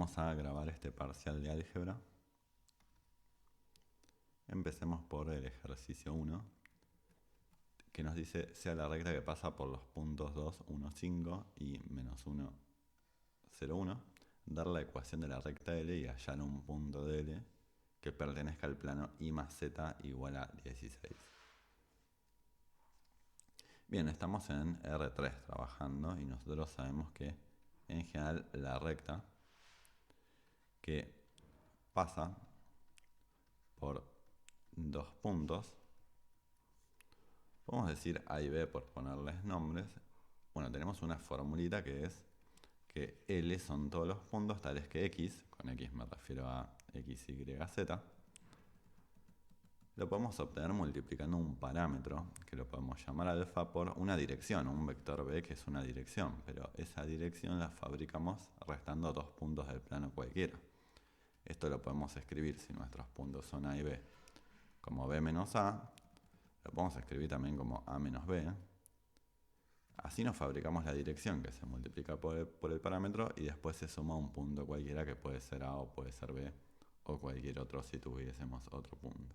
vamos a grabar este parcial de álgebra. Empecemos por el ejercicio 1, que nos dice sea la recta que pasa por los puntos 2, 1, 5 y menos 1, 0, 1, dar la ecuación de la recta L y hallar un punto de L que pertenezca al plano I más Z igual a 16. Bien, estamos en R3 trabajando y nosotros sabemos que en general la recta que pasa por dos puntos, podemos decir A y B por ponerles nombres. Bueno, tenemos una formulita que es que L son todos los puntos tales que X, con X me refiero a X, Y, Z, lo podemos obtener multiplicando un parámetro, que lo podemos llamar alfa, por una dirección, un vector B que es una dirección, pero esa dirección la fabricamos restando dos puntos del plano cualquiera. Esto lo podemos escribir, si nuestros puntos son A y B, como B menos A, lo podemos escribir también como A menos B. Así nos fabricamos la dirección que se multiplica por el parámetro y después se suma un punto cualquiera que puede ser A o puede ser B o cualquier otro si tuviésemos otro punto.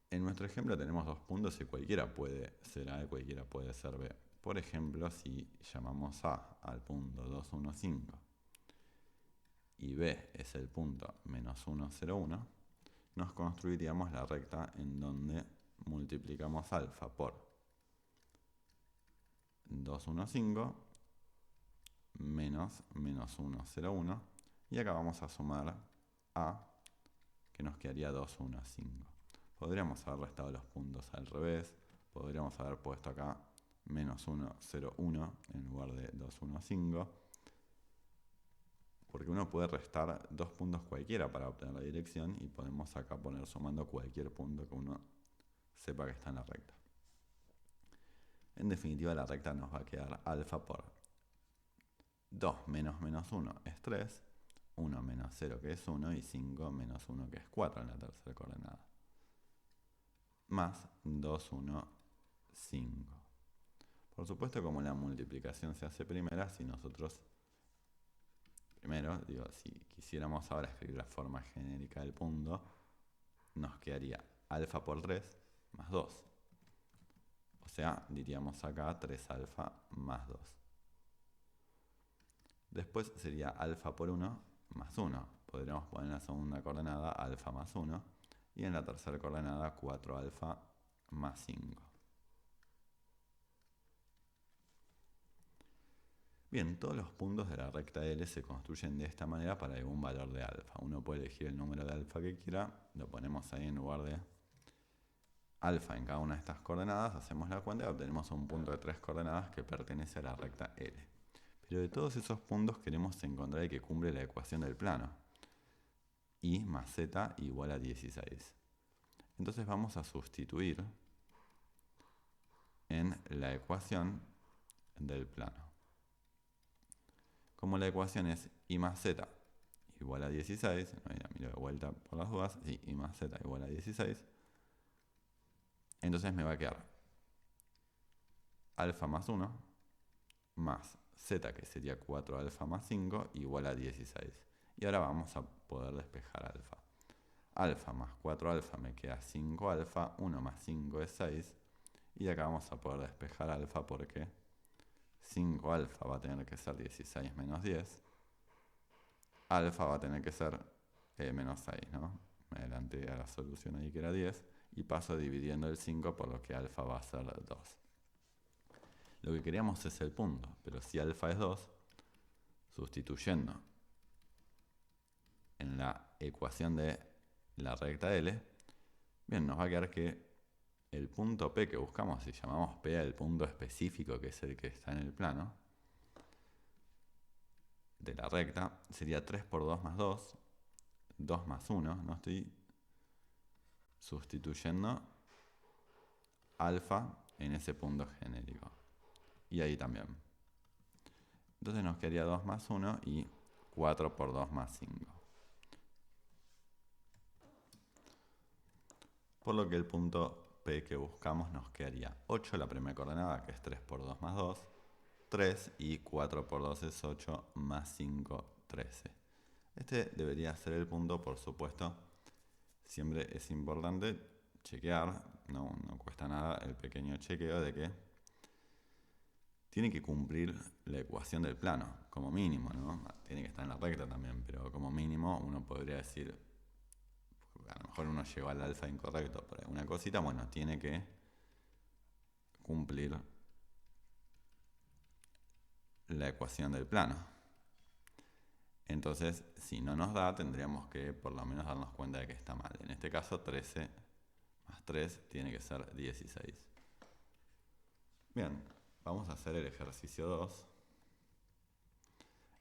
En nuestro ejemplo tenemos dos puntos y cualquiera puede ser A y cualquiera puede ser B. Por ejemplo, si llamamos A al punto 2, 1, 5 y B es el punto menos 1, 0, 1, nos construiríamos la recta en donde multiplicamos alfa por 2, 1, 5 menos 1, 0, 1 y acá vamos a sumar A, que nos quedaría 2, 1, 5. Podríamos haber restado los puntos al revés, podríamos haber puesto acá menos 1, 0, 1 en lugar de 2, 1, 5, porque uno puede restar dos puntos cualquiera para obtener la dirección y podemos acá poner sumando cualquier punto que uno sepa que está en la recta. En definitiva, la recta nos va a quedar alfa por 2 menos menos 1 es 3, 1 menos 0 que es 1 y 5 menos 1 que es 4 en la tercera coordenada, más 2, 1, 5. Por supuesto, como la multiplicación se hace primera, si nosotros primero, si quisiéramos ahora escribir la forma genérica del punto, nos quedaría alfa por 3 más 2. O sea, diríamos acá 3 alfa más 2. Después sería alfa por 1 más 1. Podríamos poner en la segunda coordenada alfa más 1 y en la tercera coordenada 4 alfa más 5. Bien, todos los puntos de la recta L se construyen de esta manera para algún valor de alfa. Uno puede elegir el número de alfa que quiera, lo ponemos ahí en lugar de alfa en cada una de estas coordenadas, hacemos la cuenta y obtenemos un punto de 3 coordenadas que pertenece a la recta L. Pero de todos esos puntos queremos encontrar el que cumple la ecuación del plano. I más Z igual a 16. Entonces vamos a sustituir en la ecuación del plano. Como la ecuación es I más Z igual a 16, miro de vuelta por las dudas, sí, I más Z igual a 16, entonces me va a quedar alfa más 1 más Z, que sería 4 alfa más 5, igual a 16. Y ahora vamos a poder despejar alfa. Alfa más 4 alfa me queda 5 alfa, 1 más 5 es 6, y acá vamos a poder despejar alfa porque 5 alfa va a tener que ser 16 menos 10, alfa va a tener que ser menos 6, ¿no? Me adelanté a la solución ahí que era 10, y paso dividiendo el 5 por lo que alfa va a ser 2. Lo que queríamos es el punto, pero si alfa es 2, sustituyendo en la ecuación de la recta L, bien, nos va a quedar que el punto P que buscamos, si llamamos P al punto específico que es el que está en el plano de la recta, sería 3 por 2 más 2, 2 más 1, no estoy sustituyendo alfa en ese punto genérico. Y ahí también. Entonces nos quedaría 2 más 1 y 4 por 2 más 5. Por lo que el punto P que buscamos nos quedaría 8 la primera coordenada, que es 3 por 2 más 2, 3 y 4 por 2 es 8 más 5, 13. Este debería ser el punto, por supuesto. Siempre es importante chequear, no cuesta nada el pequeño chequeo de que tiene que cumplir la ecuación del plano, como mínimo, ¿no? Tiene que estar en la recta también, pero como mínimo uno podría decir, a lo mejor uno llegó al alfa incorrecto por alguna cosita, bueno, tiene que cumplir la ecuación del plano. Entonces, si no nos da, tendríamos que por lo menos darnos cuenta de que está mal. En este caso, 13 más 3 tiene que ser 16. Bien, vamos a hacer el ejercicio 2,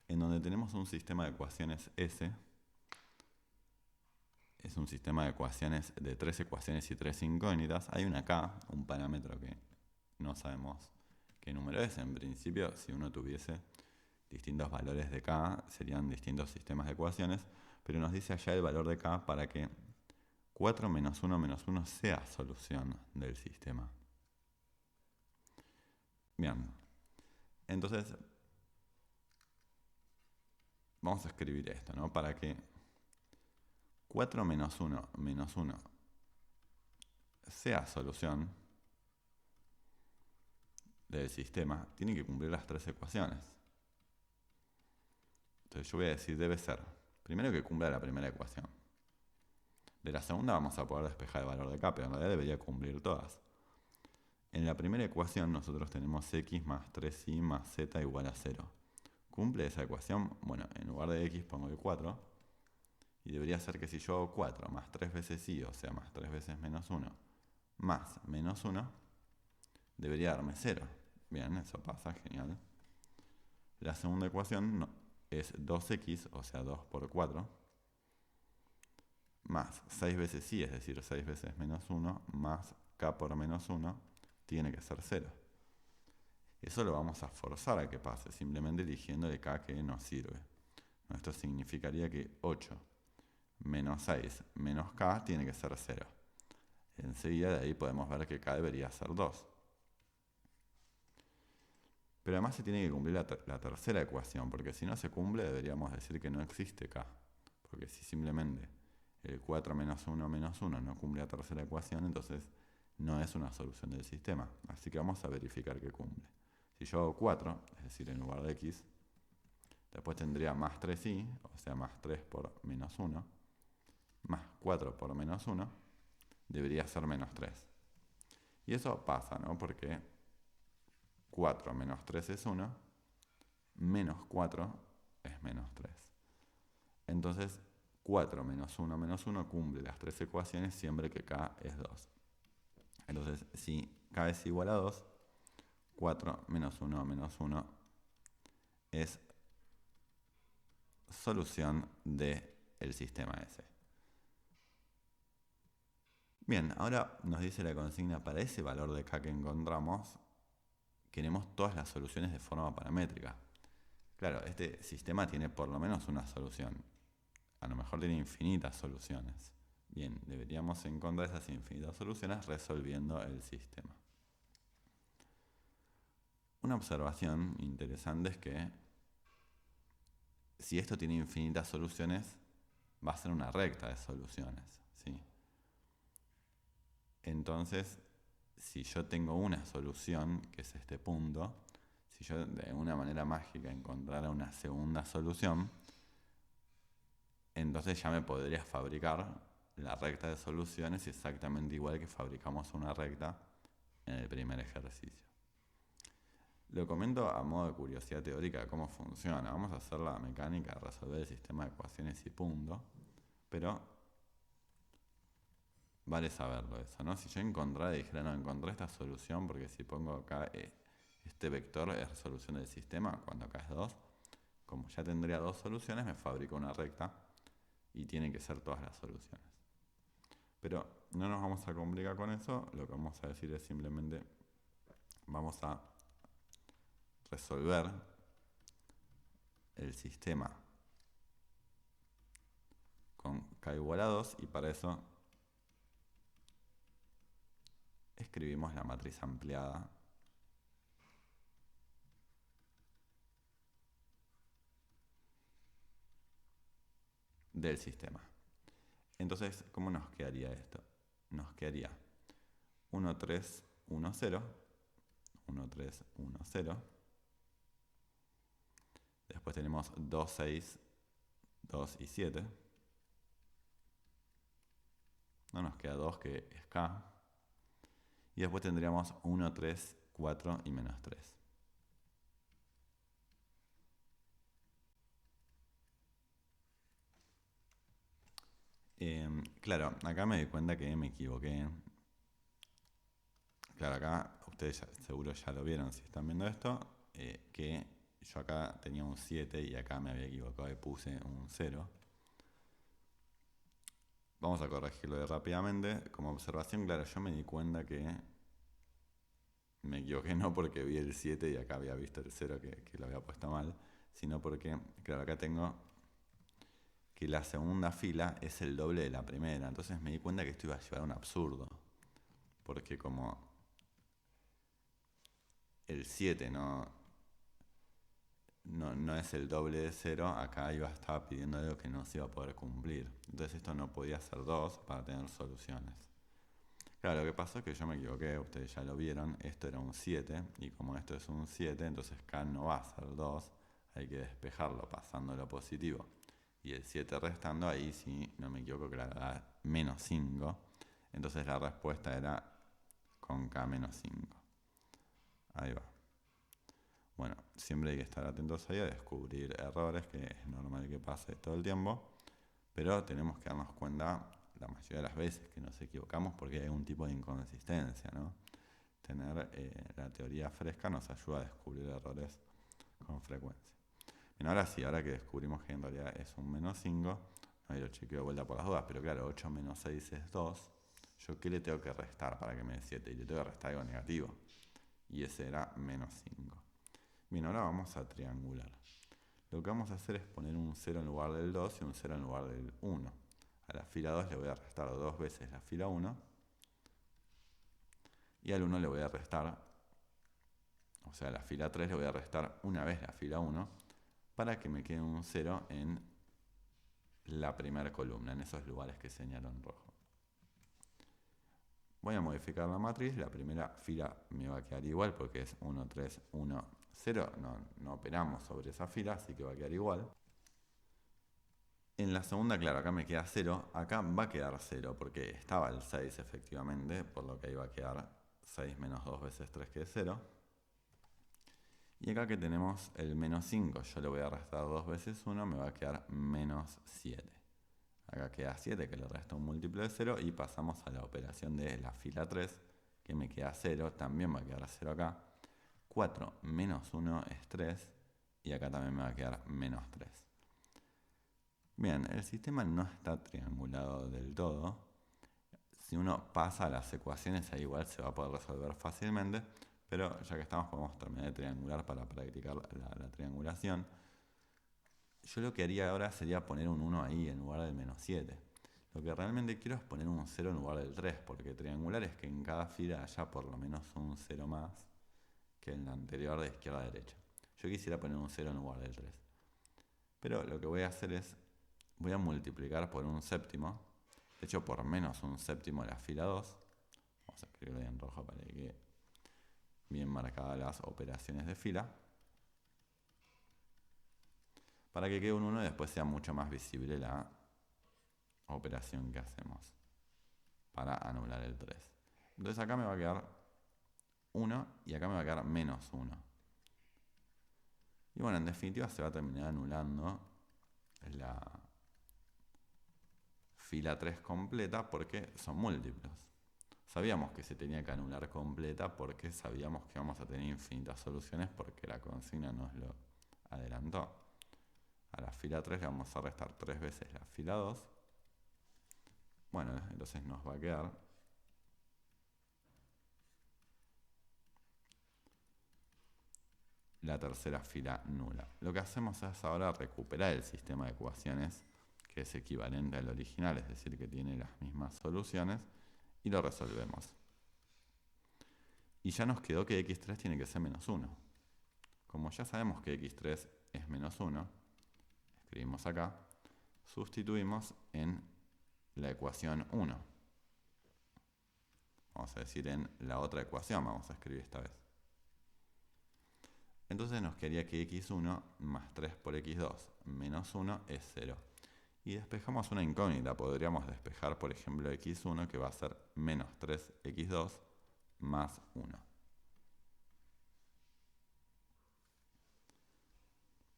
en donde tenemos un sistema de ecuaciones S. Es un sistema de ecuaciones de 3 ecuaciones y 3 incógnitas. Hay una K, un parámetro que no sabemos qué número es. En principio, si uno tuviese distintos valores de K, serían distintos sistemas de ecuaciones, pero nos dice allá el valor de K para que 4 menos 1 menos 1 sea solución del sistema. Bien, entonces vamos a escribir esto, ¿no? Para que 4 menos 1 menos 1 sea solución del sistema, tiene que cumplir las 3 ecuaciones. Entonces yo voy a decir debe ser, primero que cumpla la primera ecuación. De la segunda vamos a poder despejar el valor de K, pero en realidad debería cumplir todas. En la primera ecuación nosotros tenemos x más 3y más z igual a 0. ¿Cumple esa ecuación? Bueno, en lugar de x pongo el 4. Y debería ser que si yo hago 4 más 3 veces y, o sea, más 3 veces menos 1, más menos 1, debería darme 0. Bien, eso pasa, genial. La segunda ecuación es 2x, o sea, 2 por 4, más 6 veces y, es decir, 6 veces menos 1, más k por menos 1, tiene que ser 0. Eso lo vamos a forzar a que pase, simplemente eligiendo el k que nos sirve. Esto significaría que 8 menos 6 menos k tiene que ser 0. Enseguida de ahí podemos ver que k debería ser 2. Pero además se tiene que cumplir la tercera ecuación, porque si no se cumple deberíamos decir que no existe k. Porque si simplemente el 4 menos 1 menos 1 no cumple la tercera ecuación, entonces no es una solución del sistema. Así que vamos a verificar que cumple. Si yo hago 4, es decir, en lugar de x, después tendría más 3y, o sea, más 3 por menos 1, más 4 por menos 1, debería ser menos 3. Y eso pasa, ¿no? Porque 4 menos 3 es 1, menos 4 es menos 3. Entonces, 4 menos 1 cumple las 3 ecuaciones siempre que k es 2. Entonces, si k es igual a 2, 4 menos 1 es solución del sistema S. Bien, ahora nos dice la consigna, para ese valor de k que encontramos, queremos todas las soluciones de forma paramétrica. Claro, este sistema tiene por lo menos una solución. A lo mejor tiene infinitas soluciones. Bien, deberíamos encontrar esas infinitas soluciones resolviendo el sistema. Una observación interesante es que si esto tiene infinitas soluciones, va a ser una recta de soluciones, ¿sí? Entonces, si yo tengo una solución, que es este punto, si yo de una manera mágica encontrara una segunda solución, entonces ya me podría fabricar la recta de soluciones exactamente igual que fabricamos una recta en el primer ejercicio. Lo comento a modo de curiosidad teórica de cómo funciona. Vamos a hacer la mecánica, resolver el sistema de ecuaciones y punto, pero vale saberlo eso, ¿no? Si yo encontrara y dijera, no, encontré esta solución, porque si pongo acá este vector es resolución del sistema, cuando acá es 2, como ya tendría dos soluciones, me fabrico una recta y tienen que ser todas las soluciones. Pero no nos vamos a complicar con eso, lo que vamos a decir es simplemente, vamos a resolver el sistema con k igual a 2 y para eso escribimos la matriz ampliada del sistema. Entonces, ¿cómo nos quedaría esto? Nos quedaría 1, 3, 1, 0, 1, 3, 1, 0. Después tenemos 2, 6, 2 y 7. No nos queda 2, que es K. Y después tendríamos 1, 3, 4 y menos 3. Claro, acá me di cuenta que me equivoqué. Claro, acá ustedes seguro ya lo vieron si están viendo esto, que yo acá tenía un 7 y acá me había equivocado y puse un 0. Vamos a corregirlo rápidamente. Como observación, claro, yo me di cuenta que me equivoqué no porque vi el 7 y acá había visto el 0 que lo había puesto mal, sino porque, claro, acá tengo que la segunda fila es el doble de la primera. Entonces me di cuenta que esto iba a llevar a un absurdo. Porque como el 7 no es el doble de 0, acá estaba pidiendo algo que no se iba a poder cumplir. Entonces esto no podía ser 2 para tener soluciones. Claro, lo que pasó es que yo me equivoqué, ustedes ya lo vieron, esto era un 7, y como esto es un 7, entonces K no va a ser 2, hay que despejarlo pasando lo positivo. Y el 7 restando, ahí sí, no me equivoco, claro, da menos 5. Entonces la respuesta era con K menos 5. Ahí va. Bueno, siempre hay que estar atentos ahí a descubrir errores, que es normal que pase todo el tiempo, pero tenemos que darnos cuenta la mayoría de las veces que nos equivocamos porque hay un tipo de inconsistencia, ¿no? Tener la teoría fresca nos ayuda a descubrir errores con frecuencia. Bien, ahora sí, ahora que descubrimos que en realidad es un menos 5, ahí lo chequeo de vuelta por las dudas, pero claro, 8 menos 6 es 2. ¿Yo qué le tengo que restar para que me dé 7? Y le tengo que restar algo negativo. Y ese era menos 5. Bien, ahora vamos a triangular. Lo que vamos a hacer es poner un 0 en lugar del 2 y un 0 en lugar del 1. A la fila 2 le voy a restar 2 veces la fila 1. Y al 1 le voy a restar, o sea, a la fila 3 le voy a restar una vez la fila 1 para que me quede un 0 en la primera columna, en esos lugares que señalo en rojo. Voy a modificar la matriz, la primera fila me va a quedar igual porque es 1, 3, 1, 0. No operamos sobre esa fila, así que va a quedar igual. En la segunda, claro, acá me queda 0, acá va a quedar 0 porque estaba el 6 efectivamente, por lo que ahí va a quedar 6 menos 2 veces 3 que es 0. Y acá que tenemos el menos 5, yo le voy a restar 2 veces 1, me va a quedar menos 7. Acá queda 7 que le resta un múltiplo de 0 y pasamos a la operación de la fila 3 que me queda 0, también va a quedar 0 acá. 4 menos 1 es 3 y acá también me va a quedar menos 3. Bien, el sistema no está triangulado del todo. Si uno pasa a las ecuaciones, ahí igual se va a poder resolver fácilmente, pero ya que estamos podemos terminar de triangular para practicar la triangulación. Yo lo que haría ahora sería poner un 1 ahí en lugar del menos 7. Lo que realmente quiero es poner un 0 en lugar del 3, porque triangular es que en cada fila haya por lo menos un 0 más que en la anterior de izquierda a derecha. Yo quisiera poner un 0 en lugar del 3. Pero lo que voy a hacer es, voy a multiplicar por un séptimo, de hecho por menos un séptimo de la fila 2. Vamos a escribirlo ahí en rojo para que quede bien marcadas las operaciones de fila. Para que quede un 1 y después sea mucho más visible la operación que hacemos para anular el 3. Entonces acá me va a quedar 1 y acá me va a quedar menos 1. Y bueno, en definitiva se va a terminar anulando la fila 3 completa porque son múltiplos. Sabíamos que se tenía que anular completa porque sabíamos que vamos a tener infinitas soluciones porque la consigna nos lo adelantó. A la fila 3 le vamos a restar 3 veces la fila 2. Bueno, entonces nos va a quedar la tercera fila nula. Lo que hacemos es ahora recuperar el sistema de ecuaciones que es equivalente al original, es decir, que tiene las mismas soluciones, y lo resolvemos. Y ya nos quedó que x3 tiene que ser menos 1. Como ya sabemos que x3 es menos 1, escribimos acá, sustituimos en la ecuación 1. Vamos a decir en la otra ecuación, vamos a escribir esta vez. Entonces nos quedaría que x1 más 3 por x2 menos 1 es 0. Y despejamos una incógnita. Podríamos despejar, por ejemplo, x1, que va a ser menos 3x2 más 1.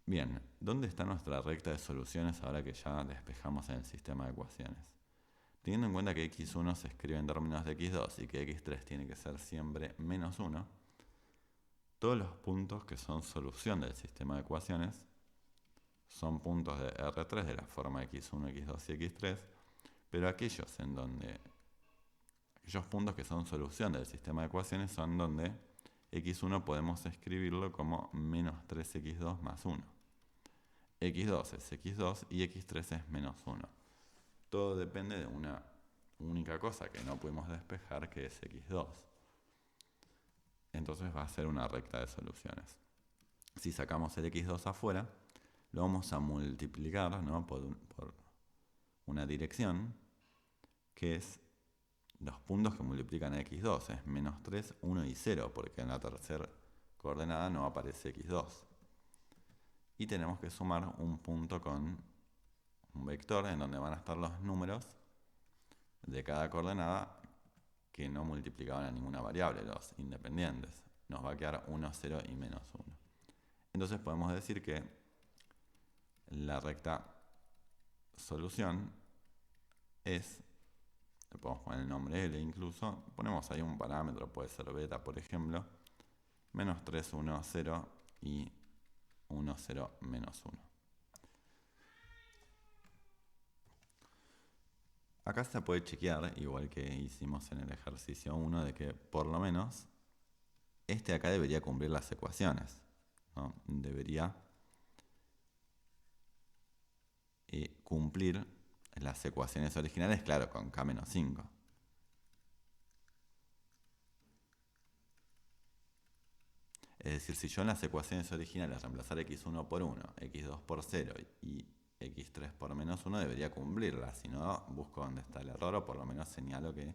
Bien, ¿dónde está nuestra recta de soluciones ahora que ya despejamos en el sistema de ecuaciones? Teniendo en cuenta que x1 se escribe en términos de x2 y que x3 tiene que ser siempre menos 1, todos los puntos que son solución del sistema de ecuaciones son puntos de R3 de la forma x1, x2 y x3, pero aquellos puntos que son solución del sistema de ecuaciones son donde x1 podemos escribirlo como menos 3x2 más 1. x2 es x2 y x3 es menos 1. Todo depende de una única cosa que no pudimos despejar, que es x2. Entonces va a ser una recta de soluciones. Si sacamos el x2 afuera, lo vamos a multiplicar, ¿no?, por una dirección, que es los puntos que multiplican a x2. Es menos 3, 1 y 0, porque en la tercera coordenada no aparece x2. Y tenemos que sumar un punto con un vector en donde van a estar los números de cada coordenada que no multiplicaban a ninguna variable, los independientes. Nos va a quedar 1, 0 y menos 1. Entonces podemos decir que la recta solución es, le podemos poner el nombre L incluso, ponemos ahí un parámetro, puede ser beta por ejemplo, menos 3, 1, 0 y 1, 0, menos 1. Acá se puede chequear, igual que hicimos en el ejercicio 1, de que por lo menos este acá debería cumplir las ecuaciones, ¿no? Debería cumplir las ecuaciones originales, claro, con k-5. Es decir, si yo en las ecuaciones originales reemplazar x1 por 1, x2 por 0 y x3 por menos 1, debería cumplirla. Si no, busco dónde está el error o por lo menos señalo que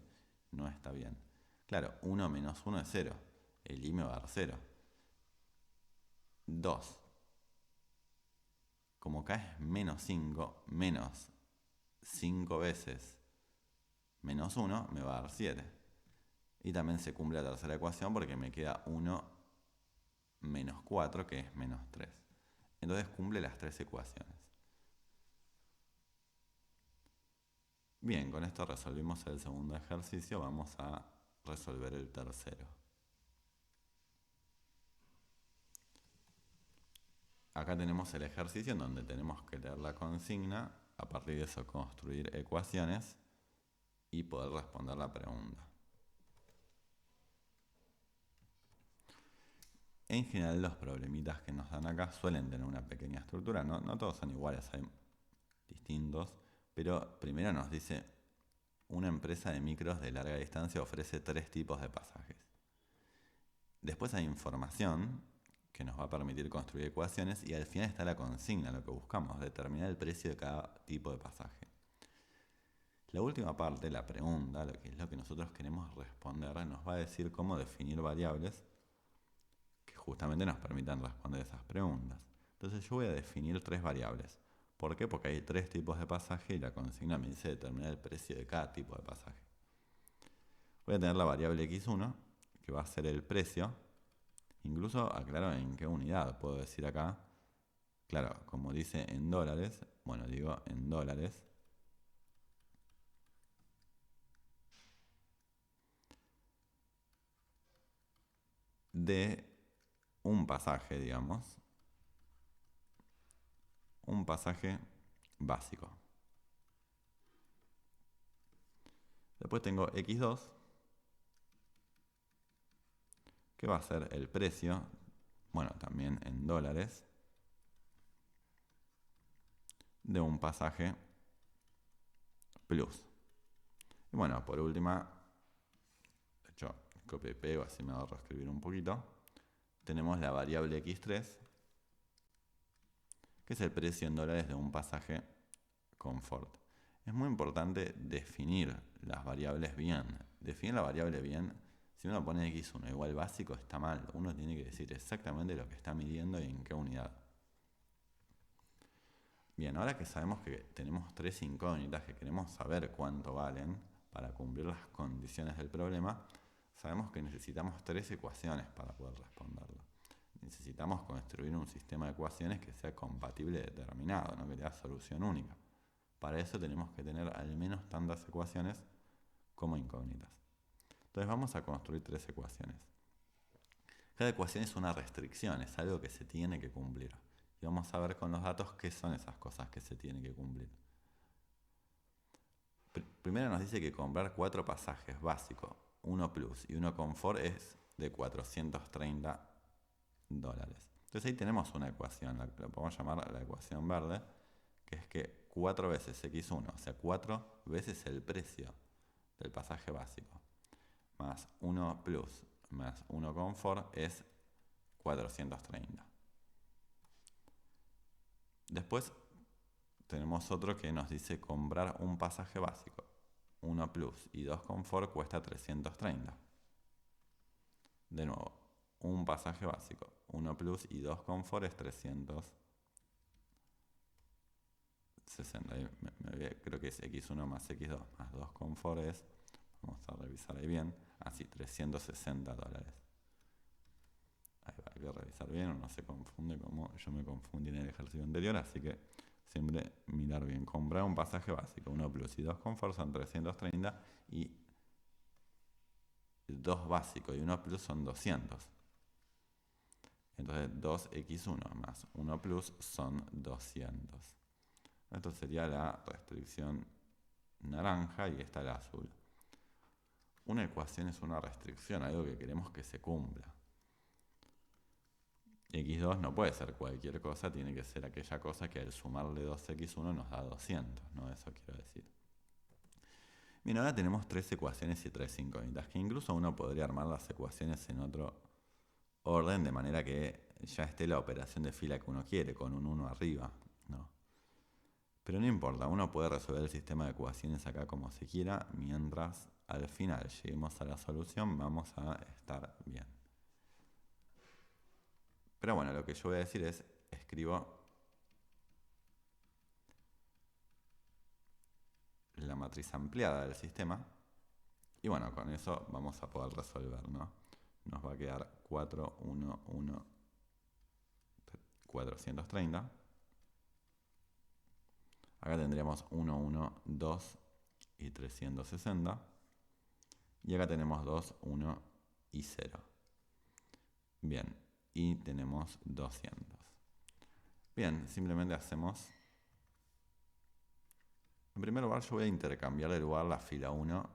no está bien. Claro, 1 menos 1 es 0. El i me va a dar 0. 2. Como k es menos 5, menos 5 veces menos 1 me va a dar 7. Y también se cumple la tercera ecuación porque me queda 1 menos 4, que es menos 3. Entonces cumple las tres ecuaciones. Bien, con esto resolvimos el segundo ejercicio. Vamos a resolver el tercero. Acá tenemos el ejercicio en donde tenemos que leer la consigna, a partir de eso construir ecuaciones y poder responder la pregunta. En general los problemitas que nos dan acá suelen tener una pequeña estructura, no todos son iguales, hay distintos, pero primero nos dice: una empresa de micros de larga distancia ofrece 3 tipos de pasajes. Después hay información que nos va a permitir construir ecuaciones y al final está la consigna, lo que buscamos, determinar el precio de cada tipo de pasaje. La última parte, la pregunta, lo que es lo que nosotros queremos responder, nos va a decir cómo definir variables que justamente nos permitan responder esas preguntas. Entonces yo voy a definir 3 variables. ¿Por qué? Porque hay 3 tipos de pasaje y la consigna me dice determinar el precio de cada tipo de pasaje. Voy a tener la variable x1, que va a ser el precio. Incluso aclaro en qué unidad puedo decir acá. Claro, como dice en dólares, bueno, digo en dólares. De un pasaje, digamos. Un pasaje básico. Después tengo x2, que va a ser el precio, bueno, también en dólares, de un pasaje plus. Y bueno, por última, de hecho, copio y pego, así me ahorro escribir un poquito. Tenemos la variable x3, que es el precio en dólares de un pasaje confort. Es muy importante definir las variables bien. Definir la variable bien, si uno pone x1 igual básico, está mal. Uno tiene que decir exactamente lo que está midiendo y en qué unidad. Bien, ahora que sabemos que tenemos tres incógnitas que queremos saber cuánto valen para cumplir las condiciones del problema, sabemos que necesitamos tres ecuaciones para poder responderlo. Necesitamos construir un sistema de ecuaciones que sea compatible determinado, no que tenga solución única. Para eso tenemos que tener al menos tantas ecuaciones como incógnitas. Entonces vamos a construir tres ecuaciones. Cada ecuación es una restricción, es algo que se tiene que cumplir. Y vamos a ver con los datos qué son esas cosas que se tienen que cumplir. Primero nos dice que comprar 4 pasajes básicos, 1 plus y 1 confort es de $430. Entonces ahí tenemos una ecuación, la podemos llamar la ecuación verde, que es que 4 veces x1, o sea 4 veces el precio del pasaje básico, más 1 plus más 1 confort es 430. Después tenemos otro que nos dice comprar un pasaje básico, 1 plus y 2 confort cuesta 330. De nuevo, un pasaje básico, 1 plus y 2 confort es 360. Creo que es x1 más x2 más 2 confort es, vamos a revisar ahí bien, así, $360. Ahí va, hay que revisar bien, uno se confunde como yo me confundí en el ejercicio anterior, así que siempre mirar bien. Comprar un pasaje básico, 1 plus y 2 confort son 330 y 2 básico y 1 plus son 200. Entonces 2x1 más 1 plus son 200. Esto sería la restricción naranja y esta la azul. Una ecuación es una restricción, algo que queremos que se cumpla. x2 no puede ser cualquier cosa, tiene que ser aquella cosa que al sumarle 2x1 nos da 200, ¿no? Eso quiero decir. Bien, ahora tenemos tres ecuaciones y tres incógnitas, que incluso uno podría armar las ecuaciones en otro orden, de manera que ya esté la operación de fila que uno quiere, con un 1 arriba, ¿no? Pero no importa, uno puede resolver el sistema de ecuaciones acá como se quiera, mientras al final lleguemos a la solución vamos a estar bien. Pero bueno, lo que yo voy a decir es, escribo la matriz ampliada del sistema y bueno, con eso vamos a poder resolver, ¿no? Nos va a quedar 4, 1, 1, 430. Acá tendríamos 1, 1, 2 y 360. Y acá tenemos 2, 1 y 0. Bien, y tenemos 200. Bien, simplemente hacemos... En primer lugar yo voy a intercambiar de lugar la fila 1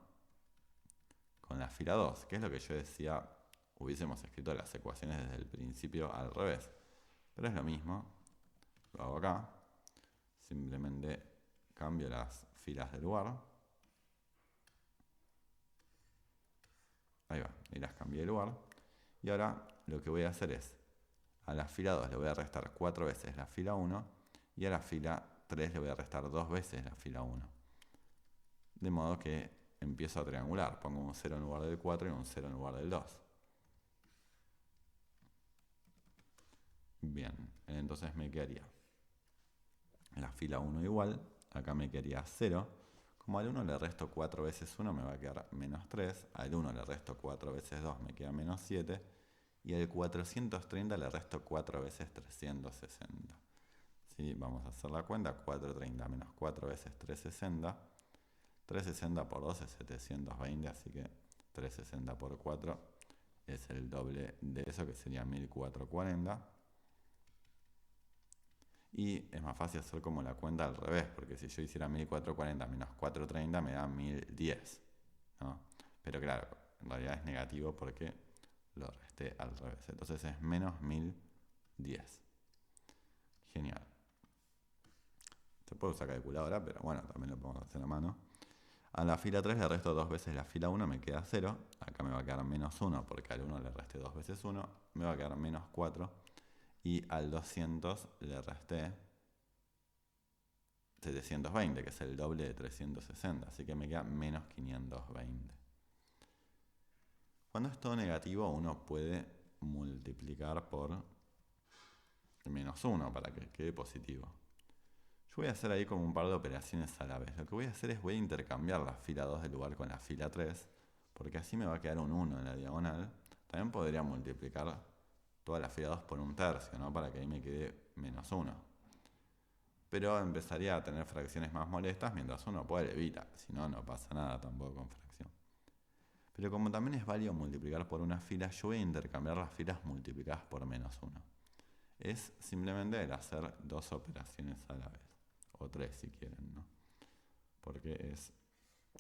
con la fila 2, que es lo que yo decía, hubiésemos escrito las ecuaciones desde el principio al revés. Pero es lo mismo, lo hago acá, simplemente cambio las filas de lugar. Ahí va, y las cambié de lugar. Y ahora lo que voy a hacer es, a la fila 2 le voy a restar 4 veces la fila 1 y a la fila 3 le voy a restar 2 veces la fila 1. De modo que empiezo a triangular, pongo un 0 en lugar del 4 y un 0 en lugar del 2. Bien, entonces me quedaría la fila 1 igual, acá me quedaría 0. Como al 1 le resto 4 veces 1 me va a quedar menos 3, al 1 le resto 4 veces 2 me queda menos 7, y al 430 le resto 4 veces 360. ¿Sí? Vamos a hacer la cuenta, 430 menos 4 veces 360, 360 por 2 es 720, así que 360 por 4 es el doble de eso, que sería 1440. Y es más fácil hacer como la cuenta al revés, porque si yo hiciera 1440 menos 430 me da 1010, ¿no? Pero claro, en realidad es negativo porque lo resté al revés. Entonces es menos 1010. Genial. Se puede usar calculadora, pero bueno, también lo podemos hacer a mano. A la fila 3 le resto 2 veces la fila 1, me queda 0. Acá me va a quedar menos 1, porque al 1 le resté 2 veces 1, me va a quedar menos 4. Y al 200 le resté 720, que es el doble de 360, así que me queda menos 520. Cuando es todo negativo, uno puede multiplicar por menos 1 para que quede positivo. Yo voy a hacer ahí como un par de operaciones a la vez. Lo que voy a hacer es voy a intercambiar la fila 2 del lugar con la fila 3, porque así me va a quedar un 1 en la diagonal. También podría multiplicar toda la fila 2 por un tercio, ¿no? Para que ahí me quede menos 1. Pero empezaría a tener fracciones más molestas mientras uno puede evitar. Si no, no pasa nada tampoco con fracción. Pero como también es válido multiplicar por una fila, yo voy a intercambiar las filas multiplicadas por menos 1. Es simplemente el hacer dos operaciones a la vez. O tres si quieren, ¿no? Porque es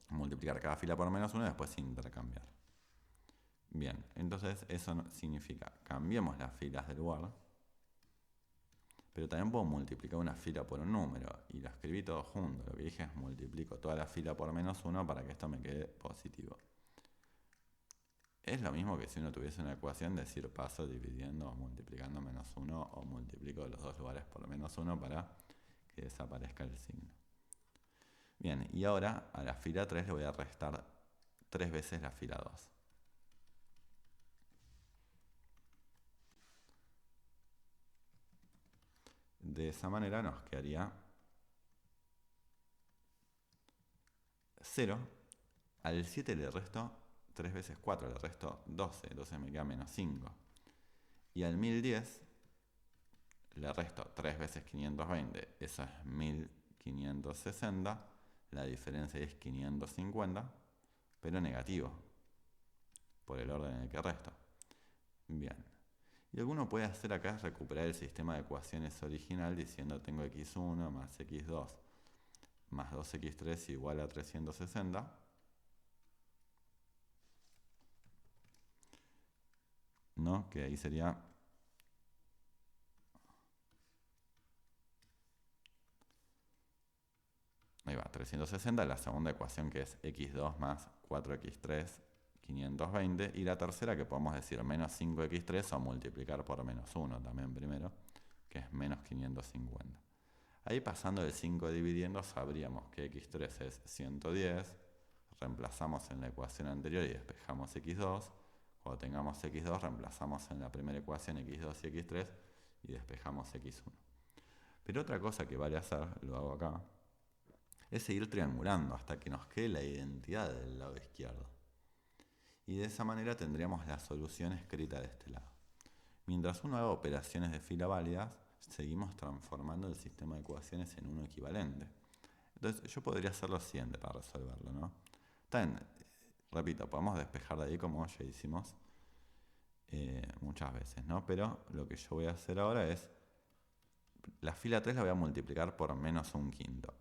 multiplicar cada fila por menos 1 y después intercambiar. Bien, entonces eso significa cambiemos las filas de lugar, pero también puedo multiplicar una fila por un número y lo escribí todo junto. Lo que dije es multiplico toda la fila por menos 1 para que esto me quede positivo. Es lo mismo que si uno tuviese una ecuación, decir paso dividiendo o multiplicando menos 1 o multiplico los dos lugares por menos 1 para que desaparezca el signo. Bien, y ahora a la fila 3 le voy a restar 3 veces la fila 2. De esa manera nos quedaría 0. Al 7 le resto 3 veces 4, le resto 12, entonces me queda menos 5. Y al 1010 le resto 3 veces 520, eso es 1560. La diferencia es 550, pero negativo, por el orden en el que resto. Bien. Y lo que uno puede hacer acá es recuperar el sistema de ecuaciones original diciendo tengo x1 más x2 más 2x3 igual a 360. ¿No? Que ahí sería ahí va, 360, la segunda ecuación que es x2 más 4x3, 520, y la tercera que podemos decir menos 5x3 o multiplicar por menos 1 también primero, que es menos 550. Ahí pasando el 5 dividiendo sabríamos que x3 es 110, reemplazamos en la ecuación anterior y despejamos x2, cuando tengamos x2 reemplazamos en la primera ecuación x2 y x3 y despejamos x1. Pero otra cosa que vale hacer, lo hago acá, es seguir triangulando hasta que nos quede la identidad del lado izquierdo. Y de esa manera tendríamos la solución escrita de este lado. Mientras uno haga operaciones de fila válidas, seguimos transformando el sistema de ecuaciones en uno equivalente. Entonces yo podría hacer lo siguiente para resolverlo, ¿no? También, repito, podemos despejar de ahí como ya hicimos muchas veces, ¿no? Pero lo que yo voy a hacer ahora es, la fila 3 la voy a multiplicar por menos un quinto,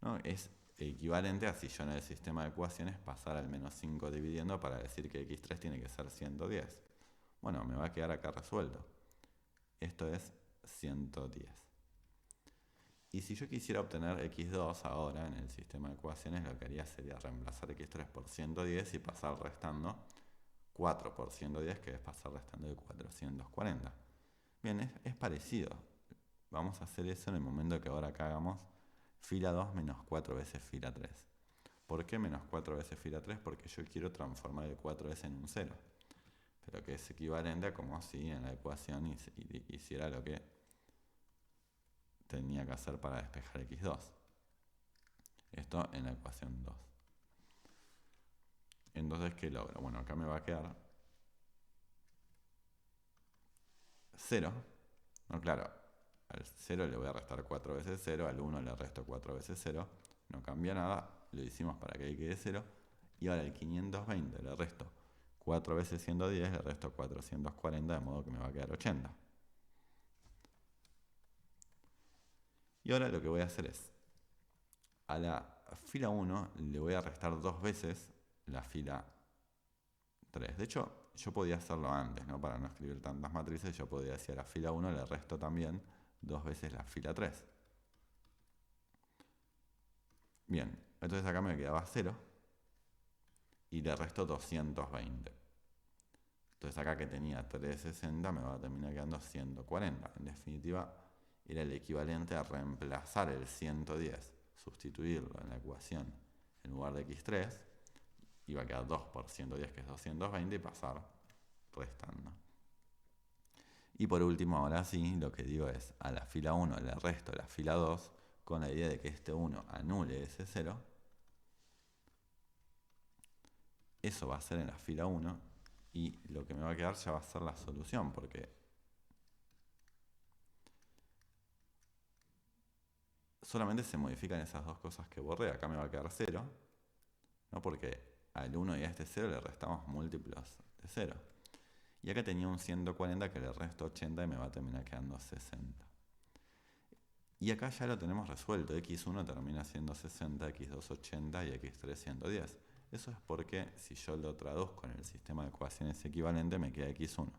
¿no? Es equivalente a si yo en el sistema de ecuaciones pasara al menos 5 dividiendo para decir que x3 tiene que ser 110. Bueno, me va a quedar acá resuelto. Esto es 110. Y si yo quisiera obtener x2 ahora en el sistema de ecuaciones, lo que haría sería reemplazar x3 por 110 y pasar restando 4 por 110, que es pasar restando de 440. Bien, es parecido. Vamos a hacer eso en el momento que ahora acá hagamos fila 2 menos 4 veces fila 3. ¿Por qué menos 4 veces fila 3? Porque yo quiero transformar el 4s en un 0. Pero que es equivalente a como si en la ecuación hiciera lo que tenía que hacer para despejar x2. Esto en la ecuación 2. Entonces, ¿qué logro? Bueno, acá me va a quedar 0. No, claro, al 0 le voy a restar 4 veces 0, al 1 le resto 4 veces 0. No cambia nada, lo hicimos para que ahí quede 0. Y ahora el 520 le resto 4 veces 110, le resto 440, de modo que me va a quedar 80. Y ahora lo que voy a hacer es, a la fila 1 le voy a restar 2 veces la fila 3. De hecho, yo podía hacerlo antes, ¿no? Para no escribir tantas matrices, yo podía decir a la fila 1 le resto también 2 veces la fila 3. Bien, entonces acá me quedaba 0 y le resto 220. Entonces acá que tenía 360 me va a terminar quedando 140. En definitiva, era el equivalente a reemplazar el 110, sustituirlo en la ecuación en lugar de x3, iba a quedar 2 por 110, que es 220, y pasar restando. Y por último, ahora sí, lo que digo es, a la fila 1 le resto la fila 2, con la idea de que este 1 anule ese 0. Eso va a ser en la fila 1, y lo que me va a quedar ya va a ser la solución, porque solamente se modifican esas dos cosas que borré. Acá me va a quedar 0, ¿no? Porque al 1 y a este 0 le restamos múltiplos de 0. Y acá tenía un 140 que le resto 80 y me va a terminar quedando 60. Y acá ya lo tenemos resuelto. x1 termina siendo 60, x2 80 y x3 110. Eso es porque si yo lo traduzco en el sistema de ecuaciones equivalente, me queda x1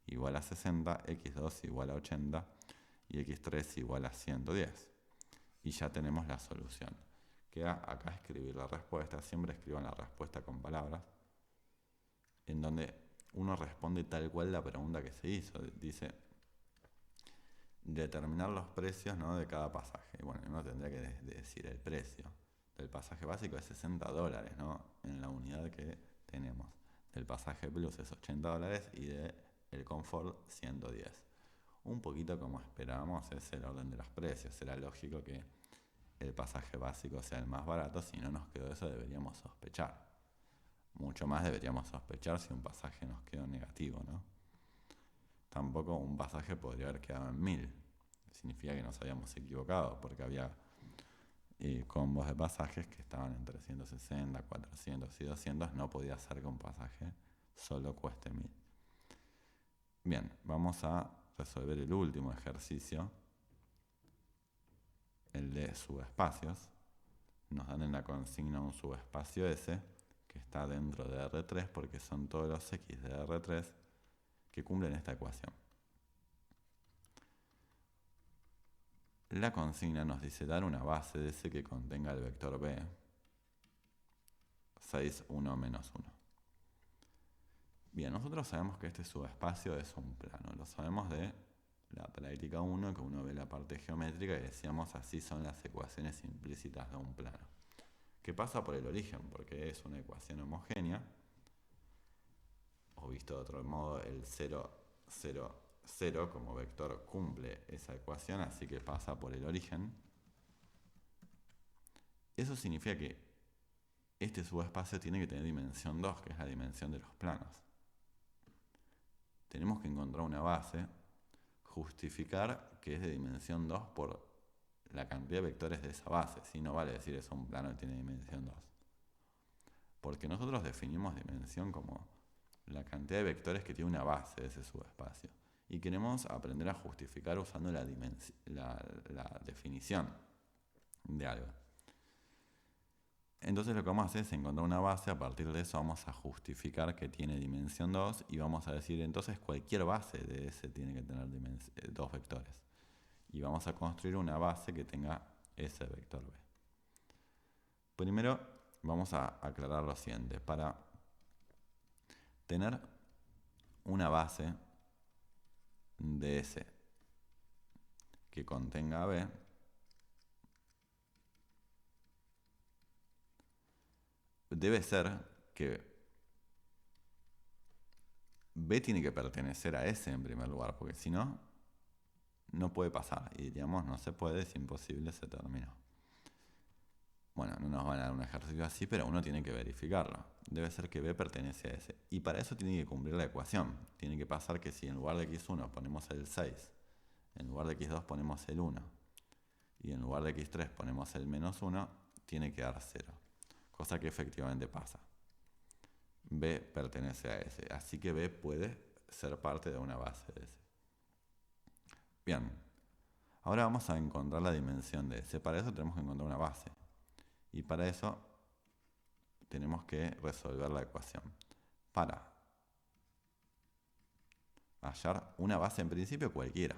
igual a 60, x2 igual a 80 y x3 igual a 110. Y ya tenemos la solución. Queda acá escribir la respuesta. Siempre escriban la respuesta con palabras, en donde uno responde tal cual la pregunta que se hizo. Dice, determinar los precios, ¿no?, de cada pasaje. Bueno, uno tendría que decir el precio del pasaje básico es $60, ¿no?, en la unidad que tenemos. Del pasaje plus es $80 y del confort 110. Un poquito como esperábamos es el orden de los precios. Será lógico que el pasaje básico sea el más barato. Si no nos quedó eso, deberíamos sospechar. Mucho más deberíamos sospechar si un pasaje nos quedó negativo, ¿no? Tampoco un pasaje podría haber quedado en 1000. Significa que nos habíamos equivocado, porque había combos de pasajes que estaban en 360, 400 y 200. No podía ser que un pasaje solo cueste 1000. Bien, vamos a resolver el último ejercicio, el de subespacios. Nos dan en la consigna un subespacio S que está dentro de R3 porque son todos los X de R3 que cumplen esta ecuación. La consigna nos dice dar una base de S que contenga el vector B, 6, 1, menos 1. Bien, nosotros sabemos que este subespacio es un plano. Lo sabemos de la práctica 1, que uno ve la parte geométrica y decíamos así son las ecuaciones implícitas de un plano. Que pasa por el origen, porque es una ecuación homogénea. O visto de otro modo, el 0, 0, 0 como vector cumple esa ecuación, así que pasa por el origen. Eso significa que este subespacio tiene que tener dimensión 2, que es la dimensión de los planos. Tenemos que encontrar una base, justificar que es de dimensión 2 por la cantidad de vectores de esa base. Si no vale decir es un plano que tiene dimensión 2. Porque nosotros definimos dimensión como la cantidad de vectores que tiene una base de ese subespacio. Y queremos aprender a justificar usando la definición de algo. Entonces lo que vamos a hacer es encontrar una base. A partir de eso vamos a justificar que tiene dimensión 2 y vamos a decir entonces cualquier base de ese tiene que tener 2 vectores. Y vamos a construir una base que tenga ese vector B. Primero vamos a aclarar lo siguiente. Para tener una base de S que contenga B, debe ser que B tiene que pertenecer a S en primer lugar, porque si no, no puede pasar. Y diríamos, no se puede, es imposible, se terminó. Bueno, no nos van a dar un ejercicio así, pero uno tiene que verificarlo. Debe ser que B pertenece a S. Y para eso tiene que cumplir la ecuación. Tiene que pasar que si en lugar de x1 ponemos el 6, en lugar de x2 ponemos el 1, y en lugar de x3 ponemos el menos 1, tiene que dar 0. Cosa que efectivamente pasa. B pertenece a S. Así que B puede ser parte de una base de S. Bien. Ahora vamos a encontrar la dimensión de S. Para eso tenemos que encontrar una base. Y para eso tenemos que resolver la ecuación. Para hallar una base, en principio cualquiera,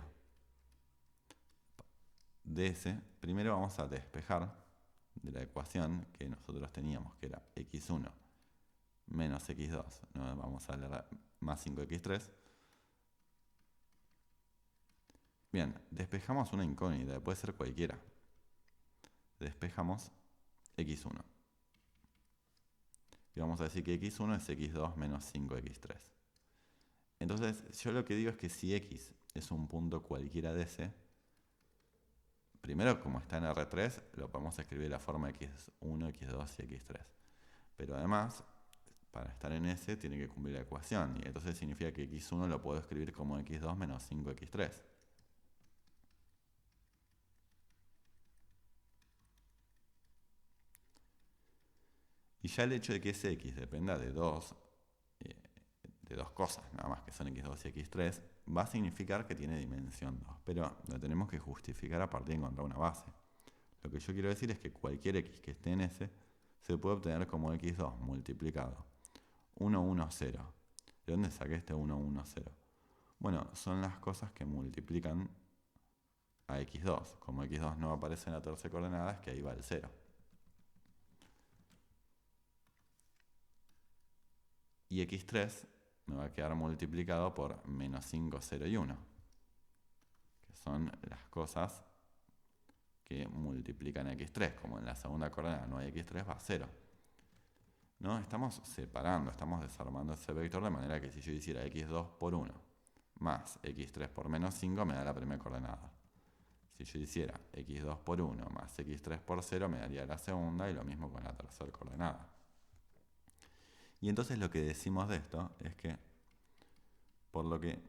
de S, primero vamos a despejar de la ecuación que nosotros teníamos, que era x1 menos x2, ¿no? Vamos a leer más 5x3. Bien, despejamos una incógnita, puede ser cualquiera. Despejamos x1. Y vamos a decir que x1 es x2 menos 5x3. Entonces, yo lo que digo es que si x es un punto cualquiera de ese, primero, como está en R3, lo podemos escribir de la forma x1, x2 y x3. Pero además, para estar en ese, tiene que cumplir la ecuación. Y entonces significa que x1 lo puedo escribir como x2 menos 5x3. Y ya el hecho de que ese x dependa de dos cosas, nada más que son x2 y x3, va a significar que tiene dimensión 2. Pero lo tenemos que justificar a partir de encontrar una base. Lo que yo quiero decir es que cualquier x que esté en ese se puede obtener como x2 multiplicado 1, 1, 0. ¿De dónde saqué este 1, 1, 0? Bueno, son las cosas que multiplican a x2. Como x2 no aparece en la tercera coordenada, es que ahí va el 0. Y x3 me va a quedar multiplicado por menos 5, 0 y 1. Que son las cosas que multiplican a x3. Como en la segunda coordenada no hay x3, va a 0. ¿No? Estamos separando, estamos desarmando ese vector de manera que si yo hiciera x2 por 1 más x3 por menos 5 me da la primera coordenada. Si yo hiciera x2 por 1 más x3 por 0 me daría la segunda, y lo mismo con la tercera coordenada. Y entonces lo que decimos de esto es que, por lo que,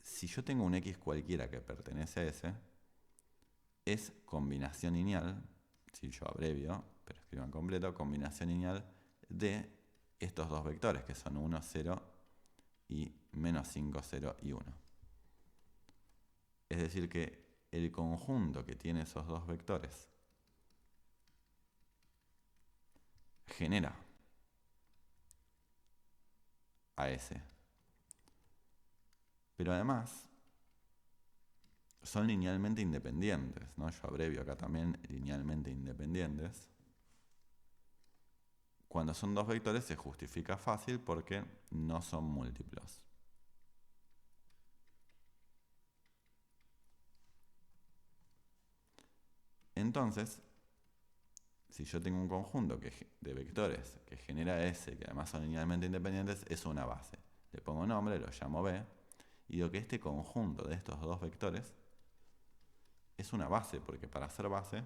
si yo tengo un x cualquiera que pertenece a ese, es combinación lineal, si yo abrevio, pero escribo en completo, combinación lineal de estos dos vectores, que son 1, 0 y menos 5, 0 y 1. Es decir que el conjunto que tiene esos dos vectores genera a ese. Pero además son linealmente independientes, ¿no? Yo abrevio acá también linealmente independientes. Cuando son dos vectores se justifica fácil porque no son múltiplos. Entonces, si yo tengo un conjunto de vectores que genera S, que además son linealmente independientes, es una base. Le pongo nombre, lo llamo B, y digo que este conjunto de estos dos vectores es una base, porque para ser base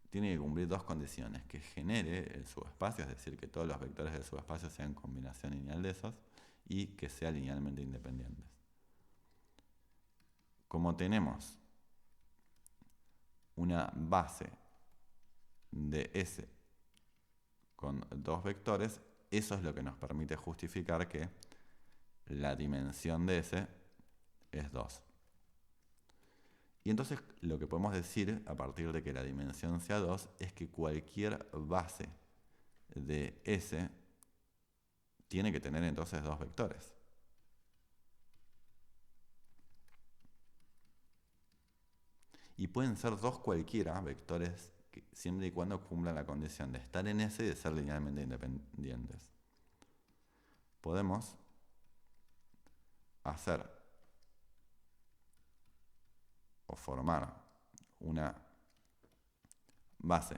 tiene que cumplir dos condiciones: que genere el subespacio, es decir, que todos los vectores del subespacio sean combinación lineal de esos, y que sean linealmente independientes. Como tenemos una base de S con dos vectores, eso es lo que nos permite justificar que la dimensión de S es 2. Y entonces lo que podemos decir a partir de que la dimensión sea 2 es que cualquier base de S tiene que tener entonces dos vectores. Y pueden ser dos cualquiera vectores siempre y cuando cumplan la condición de estar en S y de ser linealmente independientes. Podemos hacer o formar una base,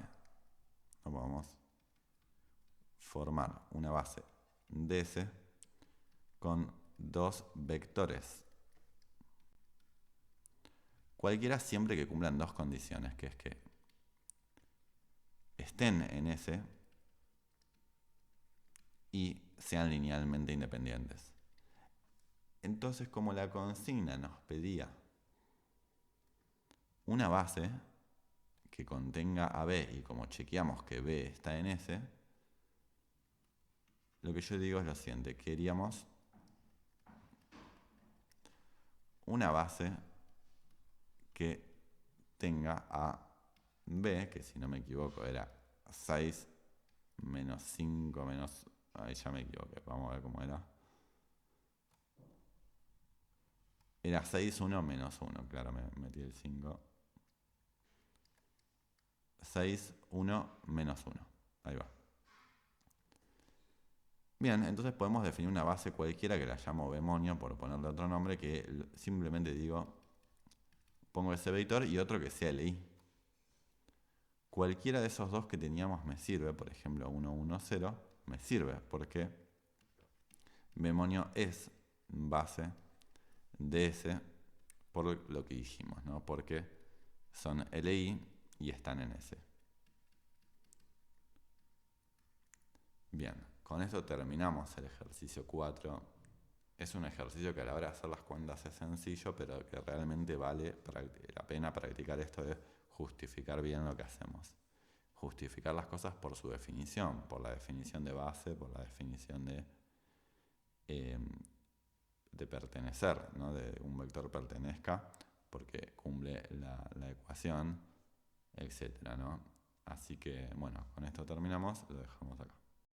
no podemos formar una base de S con dos vectores cualquiera siempre que cumplan dos condiciones, que es que estén en S y sean linealmente independientes. Entonces, como la consigna nos pedía una base que contenga a B, y como chequeamos que B está en S, lo que yo digo es lo siguiente: queríamos una base que tenga a B, que si no me equivoco era 6 menos 5 menos... Ahí ya me equivoqué, vamos a ver cómo era. Era 6, 1, menos 1, claro, me metí el 5. 6, 1, menos 1. Ahí va. Bien, entonces podemos definir una base cualquiera que la llamo bemonio, por ponerle otro nombre, que simplemente digo, pongo ese vector y otro que sea LI. Cualquiera de esos dos que teníamos me sirve, por ejemplo 1, 1, 0, me sirve porque bemonio es base de S por lo que dijimos, ¿no? Porque son LI y están en S. Bien, con esto terminamos el ejercicio 4. Es un ejercicio que a la hora de hacer las cuentas es sencillo, pero que realmente vale la pena practicar esto de justificar bien lo que hacemos. Justificar las cosas por su definición, por la definición de base, por la definición eh, de pertenecer, ¿no? De un vector pertenezca, porque cumple la ecuación, etcétera, ¿no? Así que, bueno, con esto terminamos, lo dejamos acá.